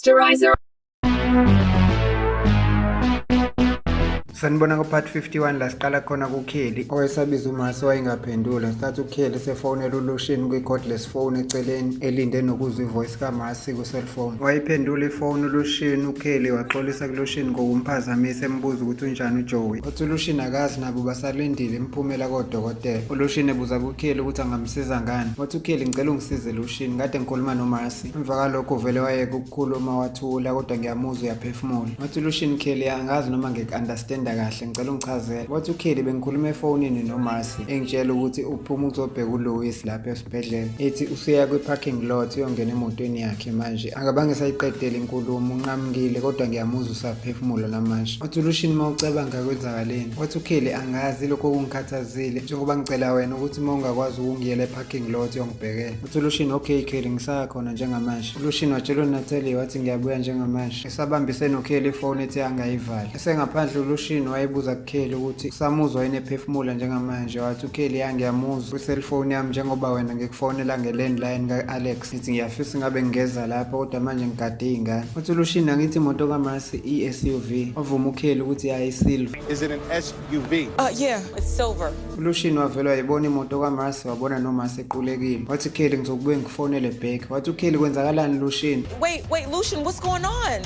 Masterizer. Sanibona ku-part 51 la siqala khona kuKelly owayesabiza uMasi wayengaphendula. Sathi uKelly sefonela uLucian kwi-cordless phone eceleni elinde nokuzwa ivoice kaMasi ku-cellphone. Wayiphendula ifone uLucian, uKelly waxolisa kuLucian ngokumphazamisa embuza ukuthi unjani uJoey. Wathi uLucian akazi nabo basalindile imiphumela kodokotela. uLucian ebuza kuKelly ukuthi angamsiza ngani. Wathi uKelly ngicela ungisize Lucian, kade ngikhuluma noMasi. Emva kalokho vele wayeka ukukhuluma wathula kodwa ngiyamuzwa uyaphefumula. Wathi uLucian, Kelly angazi noma ngeke-understand kahle, ngicela ungichazele. Wathi uKelly bengikhuluma efonini noMasi engitshela ukuthi uphuma ukuzobheka uLouis lapha esibhedlela, ethi usiya kwi-parking lot uyongena emotweni yakhe manje akabange sayiqedele inkulumo, unqamukile kodwa ngiyamuzwa usaphefumula namanje. Wathi uLucian mawucabanga kwenzakaleni. Wathi uKelly angazi lokho okungikhathazile njengoba ngicela wena ukuthi uma ungakwazi ukungiyela e-parking lot uyongibhekela. Wathi uLucian okay Kelly ngisakhona njengamanje. uLucian watshela uNatalie wathi ngiyabuya njengamanje. Esabambise noKelly ifone ethi angayivali. Esengaphandle uLucian wayebuza kuKelly ukuthi usamuzwa yini ephefumula njengamanje. Wathi uKelly ngiyamuzwa kwi-cellphone yami njengoba wena ngikufonela nge-landline ka-Alex ngithi ngiyafisa ngabe ngingeza lapha kodwa manje ngigade iy'ngane. Wathi uLucian angithi imoto kaMasi i-SUV. Wavuma uKelly ukuthi ayisilver. Is it an SUV? Yeah, it's silver. uLucian wavele wayibona imoto kaMasi wabona noMasi equlekile. Wathi Kelly ngizokubuye ngifonele back. Wathi uKelly kwenzakalani Lucian? Wait, Lucian, what's going on?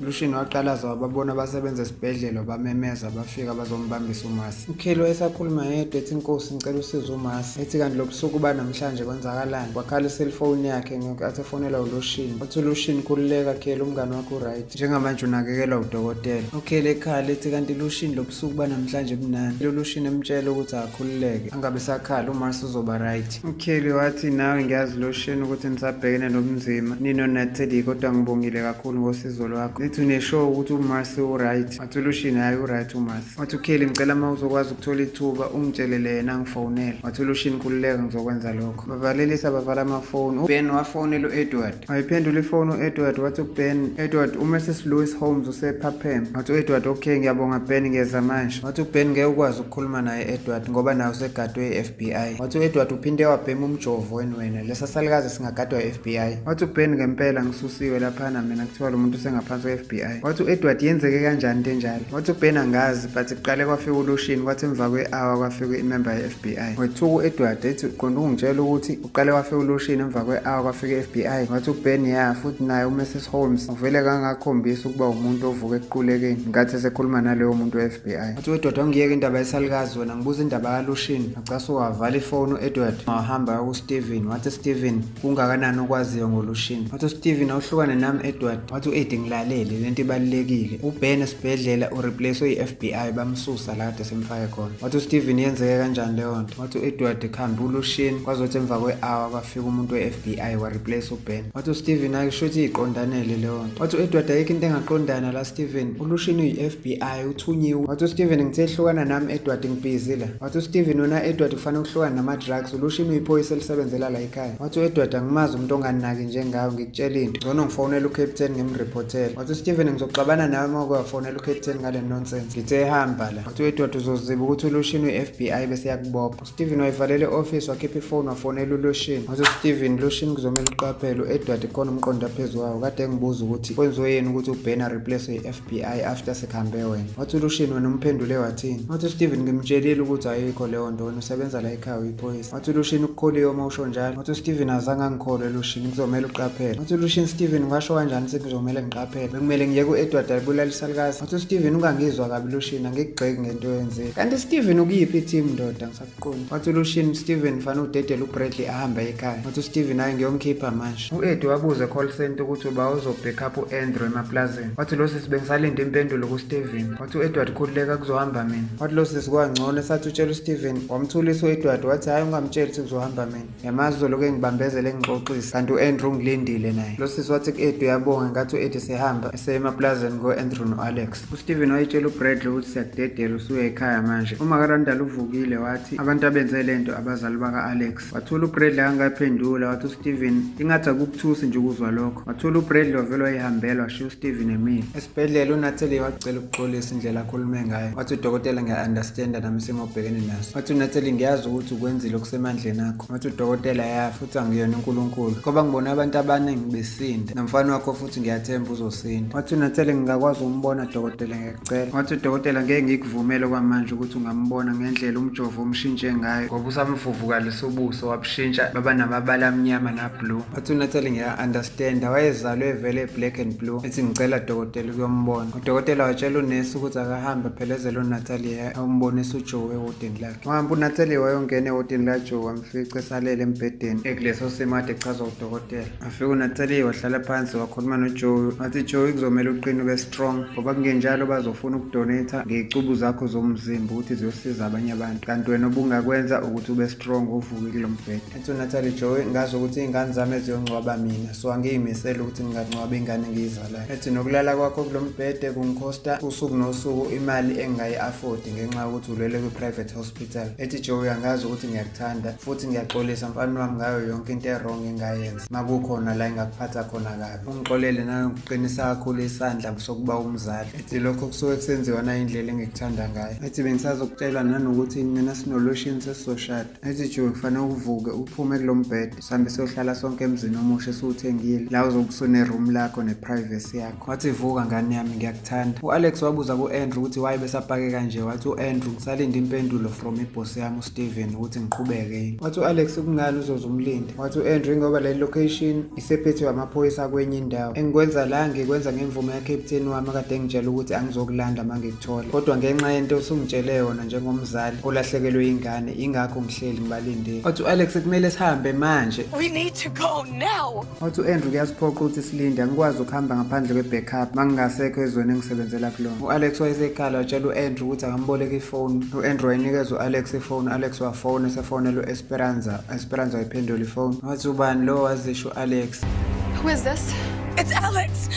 Lucian waqalaza wababona abasebenza esibhedlela bamemeza bafika bazombambisa uMasi. uKelly wayesakhuluma yedwa ethi inkosi ngicela usize uMasi. Ethi kanti lo busuku banamhlanje kwenzakalani? Wakhala iselfone yakhe ngenkathi efonela uLucian. Wathi uLucian khululeka Kelly, umngane wakho right, njengamanje unakekelwa udokotela. uKelly ekhala ethi kanti Lucian lo busuku banamhlanje bunani. uLucian emtshela ukuthi akhululeke angabe sakhala uMasi uzoba right. uKelly wathi nawe ngiyazi Lucian ukuthi nisabhekene nobunzima ninoNatalie kodwa ngibongile kakhulu ngosizo lwakho. Ethi uneshow ukuthi uMasi u-right. Wathi uLucian hayi u-right uMasi. Wathi uKelly ngicela uma uzokwazi ukuthola ithuba ungitshelele yena ngifonela. Wathi uLucian khululeka ngizokwenza lokho. Bavalelisa bavala amafoni. uBen wafonela u-Edward. Wayiphendula ifoni u-Edward. wathi uBen, Edward uMrs Louis Holmes usephaphema. Wathi u-Edward okay ngiyabonga Ben ngiyeza manje. Wathi uBen ngeke ukwazi ukukhuluma naye Edward ngoba nawe usegadwe i-FBI. Wathi u-Edward uphinde wabhema umjovo wena lesa salukazi singagadwa i-FBI. Wathi uBen ngempela ngisusiwe laphana mina kuthiwa lo muntu usengaphansi kwe-FBI. Wathi u-Edward yenzeke kanjani into enjalo? Wathi uBen angazi but kuqale kwafika uLucian kwathi emva kwe-hour kwafika imember ye-FBI. wethuka u-Edward ethi qonda ungitshela ukuthi uqale kwafika uLucian emva kwe-hour kwafika i-FBI. Wathi uBen futhi naye uMrs Holmes uvele kangakhombisa ukuba umuntu ovuka ekuqulekeni ngathi esekhuluma naleyo muntu we-FBI. Wathi u-Edward ongiyeka indaba yesalukazi wena ngibuza indaba kaLucian. Acase wavala ifoni u-Edward wahamba kuSteven. Wathi Steven kungakanani okwaziyo ngoLucian? Wathi uSteven awuhlukane nami Edward. Wathi u-Edi ngilalele lento ibalulekile, uBen esibhedlela ureplacewe i-FBI bamsusa la kade semfake khona. Wathi uSteven yenzeke kanjani leyo nto? Wathi u-Edward khamba uLucian kwazothi emva kwe-hour kwafika umuntu we-FBI wareplace uBen. Wathi uSteven ayisho ukuthi iqondanele leyo nto. Wathi u-Edward ayikho into engaqondana la Steven, uLucian uyi-FBI uthunyiwe. Wathi uSteven ngithe hlukana nami Edward ngibhizi la. Wathi uSteven wena Edward kufanele ukuhlukana nama-drugs, uLucian uyiphoyisa elisebenzela la ekhaya. Wathi u-Edward angimazi umuntu onganaki njengawe ngikutshela into ngcono ngifonela uCaptain ngimreportela. Wathi uSteven ngizoxabana nawe uma ukafonela uCaptain ngale nonsense ngithe ehamba la. Wathi u-Edward uzoziba ukuthi uLucian uyi-FBI bese yakubopha. uSteven wayivalela i-office wakhipha ifoni wafonela uLucian. Wathi uSteven Lucian kuzomela uqaphele u-Edward khona umqondo phezu kwawo kade ngibuza ukuthi kwenziwe yini ukuthi uBen areplace i-FBI after sekhambe wena. Wathi uLucian wena umphendule wathini? Wathi uSteven ngimtshelile ukuthi ayikho leyo nto wena usebenza la ekhaya uyiphoyisa. Wathi uLucian ukukholiwe uma usho njalo. Wathi uSteven azange angikholwe Lucian kuzomela uqaphele. Wathi uLucian Steven ngasho kanjani sekuzomela ngiqaphele? Bekumele ngiyeke u-Edward ayibulala isalukazi. Wathi uSteven ungangizwa kabi Lucian angikugxeki ngento yenzile. Kanti Steven ukuyiphi team ndoda ngisakuqondi. Wathi uLucian Steven fanele udedele uBradley ahambe ekhaya. Wathi uSteven hayi ngiyomkhipha manje. u-Edi wabuza call center ukuthi uba uzobackup u-Andrew emaplazini. Wathi lo sisi bengisalinde impendulo kuSteven. Wathi u-Edward khululeka kuzohamba mina. Wathi lo sisi kwangcono esathi utshela uSteven wamthulisa u-Edward wathi hayi ungamtsheli ukuthi kuzohamba mina. Yamazi uzoloku engibambezele ngixoxisa kanti u-Andrew ngilindile naye. Lo sisi wathi ku-Edi uyabonga ngathi u-Edi sehamba esemaplazini ngo-Andrew no-Alex. uSteven uSteven wayitshela uBradley ukuthi siyakudedela usuya ekhaya manje. Uma kaRandall uvukile wathi abantu abenze lento abazali baka-Alex. Wathula uBradley angaphendula wathi uSteven ingathi akukuthusi nje ukuzwa lokho. Wathula uBradley wavele wayihambela washiya uSteven emile. Esibhedlela uNatalie wacela ukuxolisa indlela akhulume ngayo. Wathi udokotela ngiya-understanda nami isimo obhekene naso. Wathi uNatalie ngiyazi ukuthi ukwenzile okusemandleni akho. Wathi udokotela ya futhi angiyona uNkulunkulu. Ngoba ngibona abantu abaningi besinda nomfana wakho futhi ngiyathemba uzosinda. Wathi uNatalie ngingakwazi umbona dokotela ngiyacela. Wathi udokotela ngeke ngikuvumele kwamanje ukuthi ungambona ngendlela umjovo umshintshe ngayo ngoba usamvuvukalisa ubuso wabushintsha baba namabala amnyama na blue. Wathi uNatalie ngiya-understanda wayezalwe vele black and blue. Ethi ngicela dokotela ukuyombona. Udokotela watshela unesi ukuthi akahambe aphelezele uNatalie ayombonisa uJoe ewodini lakhe. Wahamba uNatalie wayongena ewodini laJoe wamfica esalele embhedeni ekuleso simo ade echazwa udokotela. Afika uNatalie wahlala phansi wakhuluma noJoe. Wathi Joe kuzomela uqine ube strong ngoba kungenjalo bazofuna ukudonate ngezicubu zakho zomzimba ukuthi ziyosiza abanye abantu kanti wena obungakwenza ukuthi ube strong uvuke kulo mbhede. Ethi uNatalie Joe ngazi ukuthi izingane zami eziyongcwaba mina so angiyimisela ukuthi ngingacwaba ingane engiyizalayo. Ethi nokulala kwakho kulo mbhede kungikhosta usuku nosuku imali engayi-afford ngenxa yokuthi ulele kwi-private hospital. Ethi Joe angazi ukuthi ngiyakuthanda futhi ngiyaxolisa mfana wami ngayo yonke into e-wrong engayenza makukhona la engakuphatha khona kabi. Ungixolele nangokuqinisa kakhulu isandla sokuba umzali. Ethi lokho kusuke kusenziwa na indlela engikuthanda ngayo. Ethi bengisazokutshela nanokuthi mina sinolotion sesizoshada. Ethi Joe kufanele uvuke uphume kulo mbhede sihambe siyohlala sonke emzini omusha esiwuthengile la uzokusona eroom lakho neprivacy yakho. Wathi vuka ngane yami ngiyakuthanda. U-Alex wabuza ku-Andrew ukuthi why besapake kanje. Wathi u-Andrew ngisalinde impendulo from ibhosi yami uSteven ukuthi ngiqhubeke yini. Wathi u-Alex kungani uzoze umlinde. Wathi u-Andrew ngoba le location isephethwe amaphoyisa kwenye indawo engikwenza la ngikwenza ngemvume yakapteni wami akade engitshela ukuthi angizokulanda mangikuthola kodwa ngenxa yento osungitshele yona njengomzali olahlekelwe ingane ingakho ngihleli ngibalindile. Wathi u-Alex kumele sihambe manje. We need to go now. Wathi u-Andrew kuyasiphoqa ukuthi silinde angikwazi ukuhamba ngaphandle kwe-backup mangingasekho ezweni engisebenzela kulona. U-Alex wayesekhala watshela u-Andrew ukuthi akamboleke ifoni. U-Andrew wayinikeza u-Alex ifoni. U-Alex wafona esefonela u-Esperanza. U-Esperanza wayiphendula ifoni. Wathi ubani lo wazisho u-Alex. Who is this? It's Alex.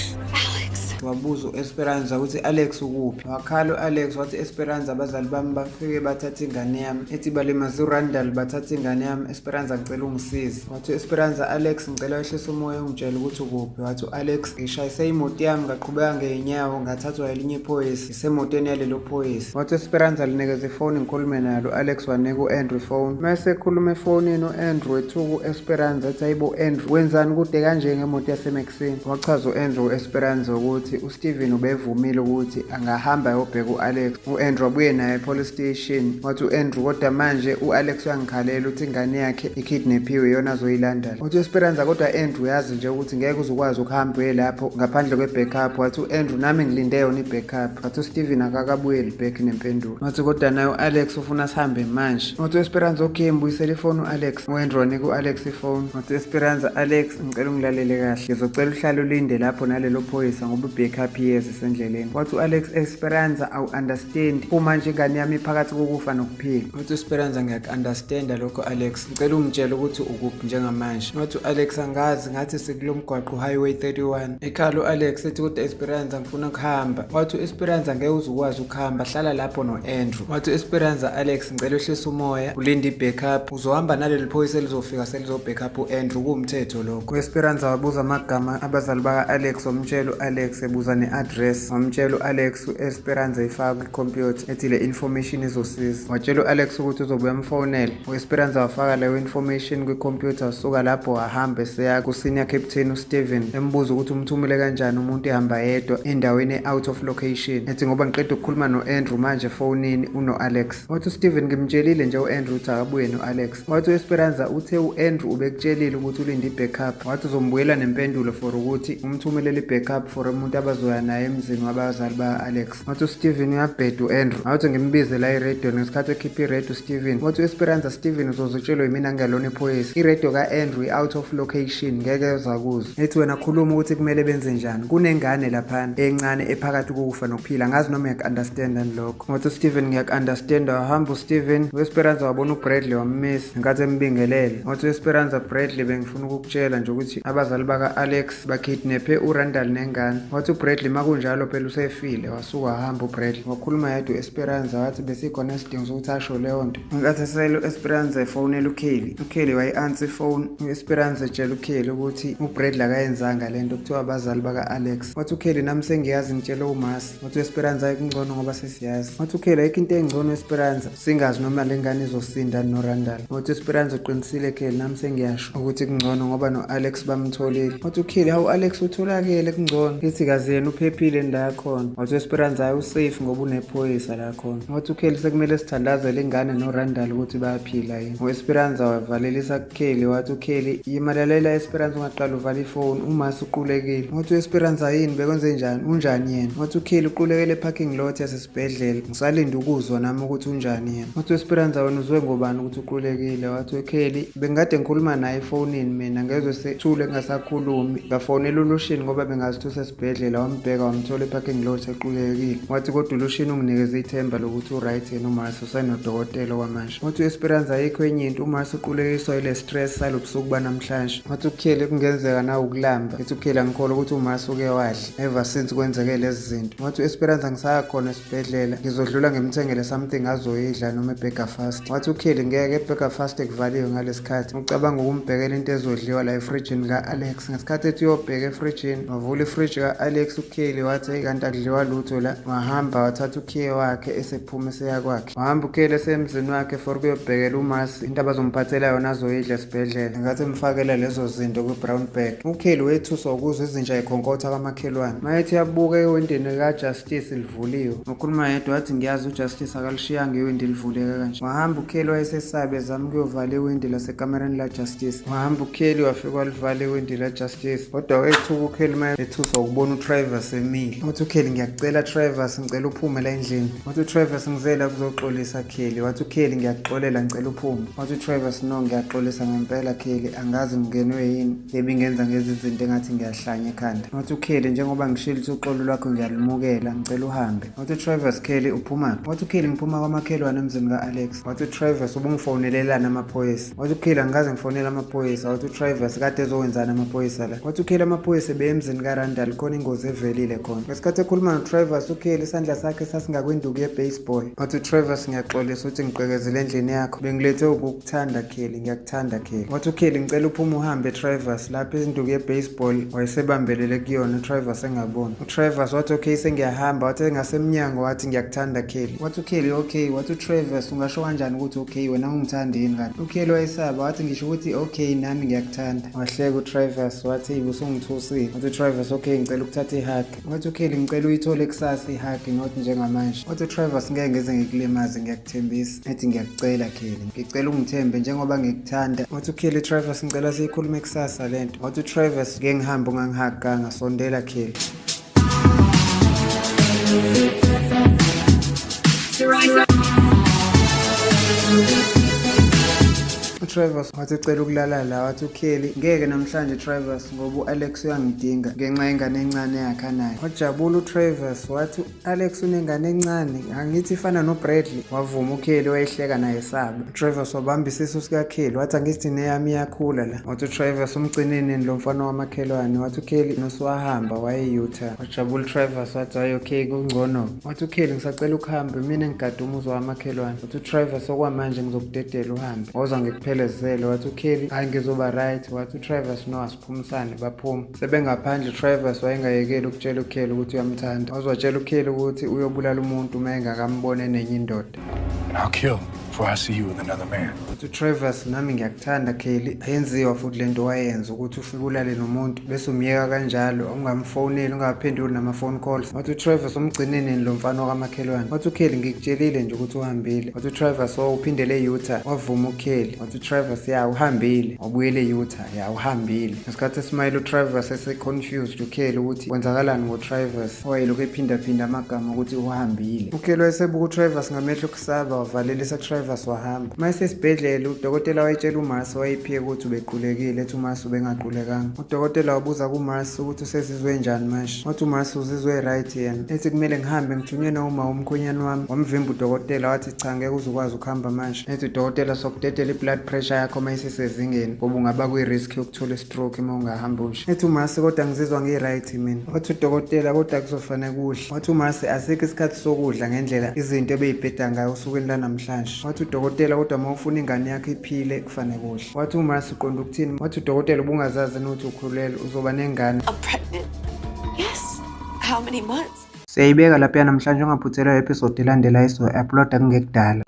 Wabuza u-Esperanza ukuthi Alex ukuphi. Wakhala u-Alex wathi Esperanza abazali bami bafike bathatha ingane yami. Ethi balimaze uRandall bathatha ingane yami. Esperanza ngicela ungisize. Wathi Esperanza Alex ngicela wehlise umoya ungitshele ukuthi ukuphi. Wathi Alex ngishayise imoto yami ngaqhubeka ngeenyawo ngathathwa elinye iphoyisa isemotweni yalelo phoyisa. Wathi Esperanza linikeza ifoni ngikhulume nalo. Alex wanika u-Andrew ifoni. Mase ekhuluma efonini u-Andrew ethuka u-Esperanza ethi ayibo Andrew wenzani kude kanje ngemoto yaseMaxine. Wachaza u-Andrew u-Esperanza ukuthi uSteven ubevumile ukuthi angahamba ayobheka u-Alex. U-Andrew wabuye naye epolice station. Wathi u-Andrew kodwa manje u-Alex uyangikhalela ukuthi ingane yakhe ikidnaphiwe yona azoyilandela. Wathi u-Esperanza kodwa u-Andrew yazi nje ukuthi ngeke uzokwazi ukuhamba uye lapho ngaphandle kwe-backup. Wathi u-Andrew nami ngilinde yona i-backup. Wathi uSteven akakabuyeli back nempendulo. Wathi kodwa naye u-Alex ufuna sihambe manje. Wathi u-Esperanza okay mbuyisele ifoni u-Alex. U-Andrew wanika u-Alex ifoni. Wathi u-Esperanza Alex ngicela ungilalele kahle ngizocela uhlale ulinde lapho nalelo phoyisa ngoba i-backup yezi sendleleni. Wathi u-Alex Esperanza awu-understand uma nje ingane yami phakathi kokufa nokuphila. Wathi u-Esperanza ngiyaku-understanda lokho Alex ngicela ungitshele ukuthi ukuphi njengamanje. Wathi u-Alex angazi ngathi sikulo mgwaqo highway 31. Ekhala u-Alex ethi kodwa Esperanza ngifuna ukuhamba. Wathi u-Esperanza ngeke uzukwazi ukuhamba hlala lapho no-Andrew. Wathi u-Esperanza Alex ngicela uhlise umoya ulinde i-backup uzohamba naleli phoyisa elizofika selizo-backup u-Andrew kuwumthetho lokho. U-Esperanza wabuza amagama abazali baka-Alex wamtshela u-Alex ebuza ne-address. Wamtshela u-Alex u-Esperanza ifaka kwikhompyutha ethi le information izosiza. Watshela u-Alex ukuthi uzobuya mfonela. U-Esperanza wafaka leyo information kwikhompyutha wasuka lapho wahamba eseya ku-senior captain uSteven embuza ukuthi umthumele kanjani umuntu ehamba yedwa endaweni out of location. Ethi ngoba ngiqeda ukukhuluma no-Andrew manje efonini uno-Alex. Wathi uSteven ngimtshelile nje u-Andrew ukuthi akabuye no-Alex. Wathi u-Esperanza uthe u-Andrew ubekutshelile ukuthi ulinde i-backup. Wathi uzombuyela nempendulo for ukuthi umthumelele i-backup for umuntu abazoya naye emzini wabazali ba-Alex. Wathi uSteven uyabheda u-Andrew. Wathi ngimbize la i-radio ngesikhathi ekhipha i-radio Steven. Wathi u-Esperanza Steven uzozutshelwe yimina ngalona iphoyisa. I-radio ka-Andrew i-out of location ngeke uzakuzwa. Ethi wena khuluma ukuthi kumele benze njani. Kunengane laphana encane ephakathi kokufa nokuphila. Ngazi noma uyaku-understanda lokho. Wathi uSteven ngiyaku-understanda. Wahamba uSteven. U-Esperanza wabona uBradley wammisa ngenkathi embingelele. Wathi u-Esperanza Bradley bengifuna ukukutshela nje ukuthi abazali baka-Alex bakidnaphe uRandall nengane. Wathi wathi uBradley makunjalo phela usefile wasuka wahamba uBradley wakhuluma yedwa uEsperanza wathi besikhona isidingo sokuthi asho leyo nto. Ngenkathi esele uEsperanza efonela uKelly wayi-answer ifone. uEsperanza etshela uKelly ukuthi uBradley akayenzanga lento kuthiwa abazali baka-Alex. Wathi uKelly nami sengiyazi ngitshele uMasi. Wathi uEsperanza ayikungcono ngoba sesiyazi. Wathi uKelly ayikho into engcono uEsperanza singazi noma le ngane izosinda noRandall. Wathi uEsperanza uqinisile Kelly nami sengiyasho ukuthi kungcono ngoba no-Alex bamtholile. Wathi uKelly hawu Alex utholakele kungcono ithi kazi yena uphephile la khona. Wathi uEsperanza hayi usafe ngoba unephoyisa la khona. Wathi uKelly sekumele sithandazele ingane noRandall ukuthi bayaphila yini. uEsperanza wavalelisa kuKelly wathi uKelly yimalalela Esperanza ungaqala uvala ifone uMasi uqulekile. Wathi uEsperanza yini bekwenze njani unjani yena. Wathi uKelly uqulekele parking lot yasesibhedlela ngisalinda ukuzwa nami ukuthi unjani yena. Wathi uEsperanza wena uzwe ngobani ukuthi uqulekile. Wathi uKelly bengikade ngikhuluma naye efonini mina ngezwe sethule ngingasakhulumi ngafonela uLushini ngoba bengazi usesibhedlela wambheka wamthola eparking lot equlekile. Wathi kodwa uLushini unginikeze ithemba lokuthi uright yena uMasi usenodokotela kwamanje. Wathi uEsperanza ayikho enye into uMasi uqulekiswa ile stress salobusuku banamhlanje. Wathi uKelly kungenzeka nawe ukulamba. Ethi uKelly angikholwa ukuthi uMasi uke wadla ever since kwenzeke lezi zinto. Wathi uEsperanza ngisakhona esibhedlela ngizodlula ngimthengele something azoyidla noma eburger fast. Wathi uKelly ngeke eburger fast ekuvaliwe ngalesikhathi ucabanga ukumbhekela into ezodliwa la efrijini ka-Alex. Ngesikhathi ethi uyobheka efrijini wavula ifriji ka-Alex uKelly wathi kanti akudliwa lutho la. Wahamba wathatha ukhiye wakhe esephuma eseya kwakhe. Wahamba uKelly esemzini wakhe for ukuyobhekela uMasi into abazomphathela yona azoyidla esibhedlela. Ngathi emfakela lezo zinto kwi-brown bag. uKelly wethuswa ukuzwa izinja ikhonkotha kwamakhelwane. Mayethi yabuka ewindini likaJustice livuliwe. Ukhuluma yedwa wathi ngiyazi uJustice akalishiyanga iwindi livuleke kanje. Wahamba uKelly wayesesabe ezama ukuyovala iwindi lasekamereni laJustice. Wahamba uKelly wafika walivala iwindi laJustice. Kodwa wethuka uKelly mayethuswa ukubona uTravis emile. Wathi uKelly ngiyacela Travis ngicela uphume la endlini. Wathi uTravis ngizela kuzoxolisa Kelly. Wathi uKelly ngiyakuxolela ngicela uphume. Wathi uTravis no ngiyaxolisa ngempela Kelly angazi ngingenwe yini ngenza ngezi zinto engathi ngiyahlanya ekhanda. Wathi uKelly njengoba ngishilo ukuthi uxolo lwakho ngiyalimukela ngicela uhambe. Wathi uTravis Kelly uphuma. Wathi uKelly ngiphuma kwamakhelwane emzini kaAlex. Wathi uTravis ubungifonelelana amaphoyisa. Wathi uKelly angikaze ngifonela amaphoyisa. Wathi uTravis kade ezowenzana amaphoyisa la. Wathi uKelly amaphoyisa beyemzini kaRandall khona ingozi evelile khona. Ngesikhathi ekhuluma noTravis uKelly isandla sakhe sasingakwenduku ye-baseball. Wathi uTravis ngiyaxolisa ukuthi ngiqekezele endlini yakho bengilethe ukukuthanda Kelly ngiyakuthanda Kelly. Wathi uKelly ngicela uphume uhambe Travis lapha induku ye-baseball wayesebambelele kuyona uTravis engabona. uTravis wathi okay sengiyahamba wathi ngasemnyango wathi ngiyakuthanda Kelly. Wathi uKelly okay. Wathi uTravis ungasho kanjani ukuthi okay wena ungithanda yini kanti. uKelly wayesaba wathi ngisho ukuthi okay nami ngiyakuthanda. Wahleka uTravis wathi usungithusile. Wathi uTravis okay ngicela ukuthatha ihug. Wathi uKelly ngicela uyithole kusasa ihug not njengamanje. Wathi uTravis ngeke ngeze ngikulimaze ngiyakuthembisa. Ethi ngiyakucela Kelly ngicela ungithembe njengoba ngikuthanda. Wathi uKelly Travis ngicela siyikhulume kusasa lento. Wathi uTravis ngeke ngihamba ungangihaganga sondela Kelly. uTravis wathi ucela ukulala la. Wathi uKelly ngeke namhlanje Travis ngoba uAlex uyangidinga ngenxa yengane encane yakhe anayo. Wajabula uTravis wathi uAlex unengane encane angithi ifana noBradley. Wavuma uKelly wayehleka naye saba. uTravis wabamba isisu sikaKelly wathi angithi neyami iyakhula la. Wathi uTravis umgcineni lo mfana wamakhelwane. Wathi uKelly noswahamba waye-Utah. Wajabula uTravis wathi hayi okay kungcono. Wathi uKelly ngisacela ukuhambe mina ngigade umuzi wamakhelwane. Wathi uTravis okwamanje ngizokudedela uhambe woza ngikuphele. Wathi uKelly hayi ngizoba right. Wathi uTravis no asiphumisane baphuma sebengaphandle. Travis wayengayekeli ukutshela uKelly ukuthi uyamthanda. Wazwatshela uKelly ukuthi uyobulala umuntu uma engakambone nenye indoda. I'll kill before I see you with another man. Wathi uTravis nami ngiyakuthanda Kelly ayenziwa futhi lento wayenza ukuthi ufike ulale nomuntu bese umyeka kanjalo ungamfoneli ungaphenduli nama phone calls. Wathi uTravis umgcineni lo mfana wakamakhelwane. Wathi uKelly ngikutshelile nje ukuthi uhambile. Wathi uTravis uphindele eUtah wavuma uKelly. Wathi uTravis ya uhambile wabuyele eUtah ya uhambile. Ngesikhathi eSmile uTravis ese-confused uKelly ukuthi kwenzakalani ngoTravis wayelokhu ephinda amagama ukuthi uhambile. uKelly wayesebuka uTravis ngamehlo kusaba wavalelisa Travis Rivers wahamba. Mayesesibhedlela udokotela wayetshela uMarcy wayephiwe ukuthi ubequlekile ethi uMarcy ubengaqulekanga. Udokotela wabuza kuMarcy ukuthi usezizwe njani manje. Wathi uMarcy uzizwe right yena. Ethi kumele ngihambe ngithunyelwe uma umkhwenyana wami. Wamvimba udokotela wathi cha ngeke uzukwazi ukuhamba manje. Ethi udokotela sokudedela i-blood pressure yakho mayisesezingeni ngoba ungaba kwi-risk yokuthola i-stroke uma ungahambi usho. Ethi uMarcy kodwa ngizizwa ngi-right mina. Wathi udokotela kodwa kuzofanele kudle. Wathi uMarcy asikho isikhathi sokudla ngendlela izinto ebeyibheda ngayo osukwini lanamhlanje. Wathi udokotela kodwa uma ufuna ingane yakho iphile kufanele kudle. Wathi uMarcy uqonda ukuthini? Wathi udokotela ubungazazi nokuthi ukhulelwe uzoba nengane. I'm pregnant. Yes. How many months? Siyayibeka lapha namhlanje ungaphuthelwa episode elandela iso-uploada kungekudala.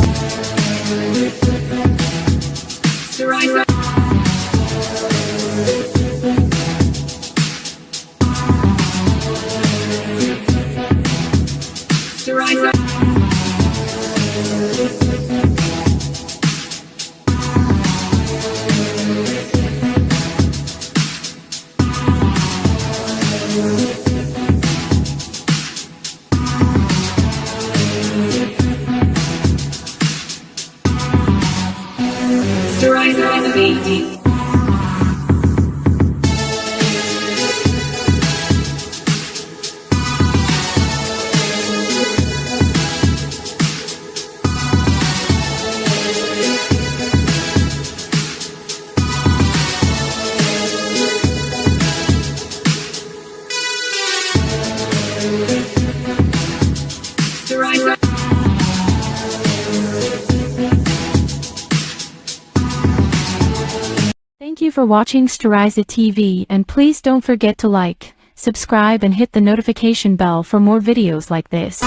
Thank you for watching Steriza TV, and please don't forget to like, subscribe and hit the notification bell for more videos like this.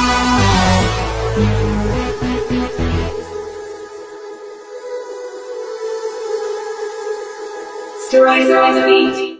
Steriza TV.